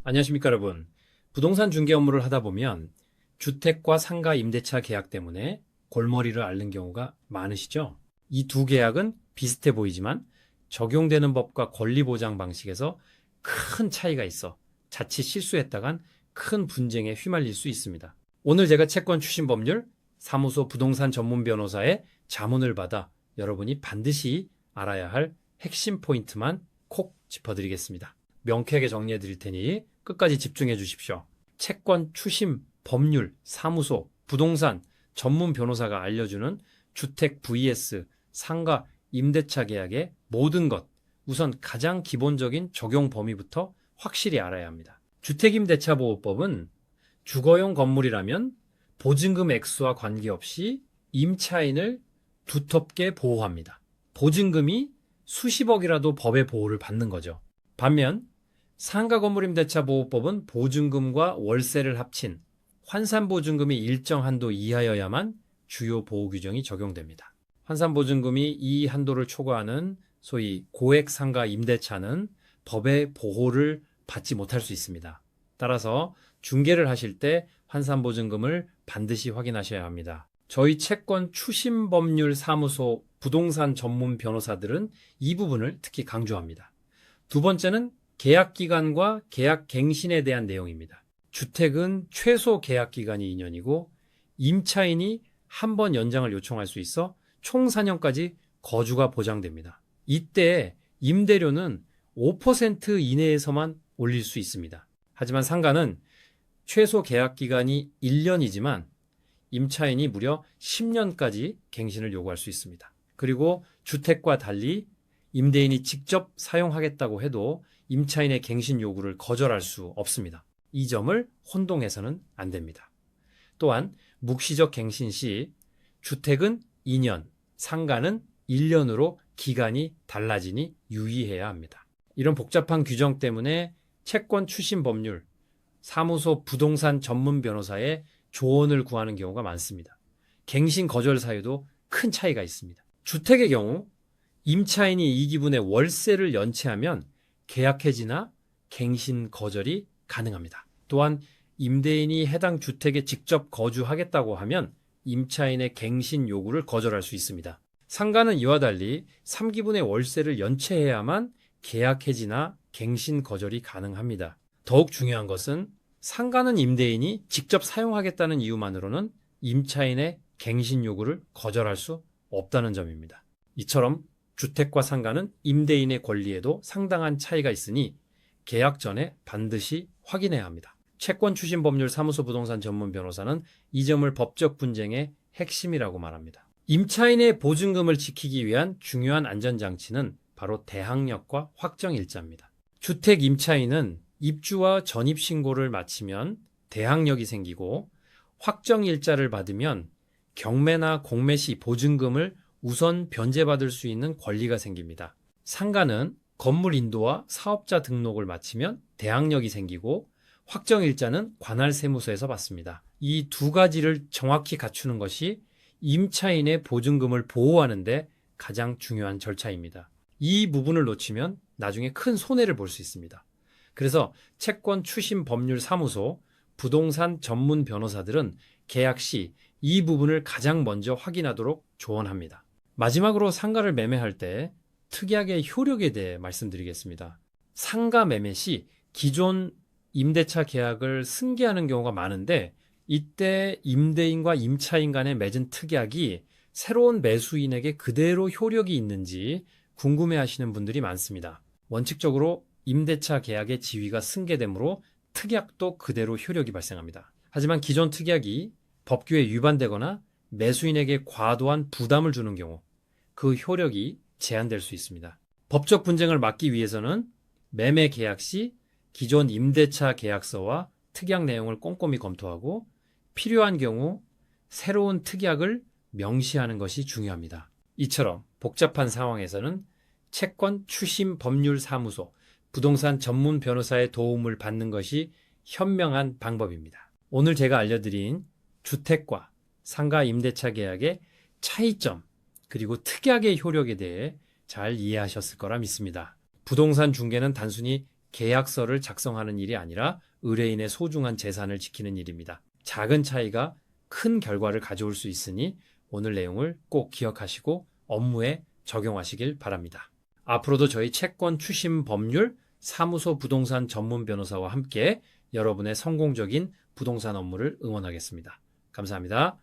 안녕하십니까 여러분. 부동산 중개 업무를 하다 보면 주택과 상가 임대차 계약 때문에 골머리를 앓는 경우가 많으시죠? 이 두 계약은 비슷해 보이지만 적용되는 법과 권리 보장 방식에서 큰 차이가 있어 자칫 실수했다간 큰 분쟁에 휘말릴 수 있습니다. 오늘 제가 채권 추진 법률 사무소 부동산 전문 변호사의 자문을 받아 여러분이 반드시 알아야 할 핵심 포인트만 콕 짚어드리겠습니다. 명쾌하게 정리해 드릴 테니 끝까지 집중해 주십시오. 채권 추심 법률 사무소 부동산 전문 변호사가 알려주는 주택 vs 상가 임대차 계약의 모든 것, 우선 가장 기본적인 적용 범위부터 확실히 알아야 합니다. 주택임대차보호법은 주거용 건물이라면 보증금 액수와 관계없이 임차인을 두텁게 보호합니다. 보증금이 수십억이라도 법의 보호를 받는 거죠. 반면 상가건물임대차보호법은 보증금과 월세를 합친 환산보증금이 일정 한도 이하여야만 주요 보호 규정이 적용됩니다. 환산보증금이 이 한도를 초과하는 소위 고액 상가 임대차는 법의 보호를 받지 못할 수 있습니다. 따라서 중개를 하실 때 환산보증금을 반드시 확인하셔야 합니다. 저희 채권 추심법률 사무소 부동산 전문 변호사들은 이 부분을 특히 강조합니다. 두 번째는 계약기간과 계약갱신에 대한 내용입니다. 주택은 최소 계약기간이 2년이고 임차인이 한 번 연장을 요청할 수 있어 총 4년까지 거주가 보장됩니다. 이때 임대료는 5% 이내에서만 올릴 수 있습니다. 하지만 상가는 최소 계약기간이 1년이지만 임차인이 무려 10년까지 갱신을 요구할 수 있습니다. 그리고 주택과 달리 임대인이 직접 사용하겠다고 해도 임차인의 갱신 요구를 거절할 수 없습니다. 이 점을 혼동해서는 안 됩니다. 또한 묵시적 갱신 시 주택은 2년, 상가는 1년으로 기간이 달라지니 유의해야 합니다. 이런 복잡한 규정 때문에 채권 추심 법률, 사무소 부동산 전문 변호사의 조언을 구하는 경우가 많습니다. 갱신 거절 사유도 큰 차이가 있습니다. 주택의 경우 임차인이 이 기분에 월세를 연체하면 계약 해지나 갱신 거절이 가능합니다. 또한 임대인이 해당 주택에 직접 거주하겠다고 하면 임차인의 갱신 요구를 거절할 수 있습니다. 상가는 이와 달리 3기분의 월세를 연체해야만 계약 해지나 갱신 거절이 가능합니다. 더욱 중요한 것은 상가는 임대인이 직접 사용하겠다는 이유만으로는 임차인의 갱신 요구를 거절할 수 없다는 점입니다. 이처럼 주택과 상가는 임대인의 권리에도 상당한 차이가 있으니 계약 전에 반드시 확인해야 합니다. 채권 추진 법률 사무소 부동산 전문 변호사는 이 점을 법적 분쟁의 핵심이라고 말합니다. 임차인의 보증금을 지키기 위한 중요한 안전장치는 바로 대항력과 확정일자입니다. 주택 임차인은 입주와 전입신고를 마치면 대항력이 생기고 확정일자를 받으면 경매나 공매 시 보증금을 우선 변제받을 수 있는 권리가 생깁니다. 상가는 건물 인도와 사업자 등록을 마치면 대항력이 생기고 확정일자는 관할세무서에서 받습니다. 이 두 가지를 정확히 갖추는 것이 임차인의 보증금을 보호하는 데 가장 중요한 절차입니다. 이 부분을 놓치면 나중에 큰 손해를 볼 수 있습니다. 그래서 채권 추심 법률 사무소 부동산 전문 변호사들은 계약 시 이 부분을 가장 먼저 확인하도록 조언합니다. 마지막으로 상가를 매매할 때 특약의 효력에 대해 말씀드리겠습니다. 상가 매매 시 기존 임대차 계약을 승계하는 경우가 많은데 이때 임대인과 임차인 간에 맺은 특약이 새로운 매수인에게 그대로 효력이 있는지 궁금해하시는 분들이 많습니다. 원칙적으로 임대차 계약의 지위가 승계되므로 특약도 그대로 효력이 발생합니다. 하지만 기존 특약이 법규에 위반되거나 매수인에게 과도한 부담을 주는 경우 그 효력이 제한될 수 있습니다. 법적 분쟁을 막기 위해서는 매매 계약 시 기존 임대차 계약서와 특약 내용을 꼼꼼히 검토하고 필요한 경우 새로운 특약을 명시하는 것이 중요합니다. 이처럼 복잡한 상황에서는 채권 추심 법률 사무소 부동산 전문 변호사의 도움을 받는 것이 현명한 방법입니다. 오늘 제가 알려드린 주택과 상가 임대차 계약의 차이점 그리고 특약의 효력에 대해 잘 이해하셨을 거라 믿습니다. 부동산 중개는 단순히 계약서를 작성하는 일이 아니라 의뢰인의 소중한 재산을 지키는 일입니다. 작은 차이가 큰 결과를 가져올 수 있으니 오늘 내용을 꼭 기억하시고 업무에 적용하시길 바랍니다. 앞으로도 저희 채권 추심 법률 사무소 부동산 전문 변호사와 함께 여러분의 성공적인 부동산 업무를 응원하겠습니다. 감사합니다.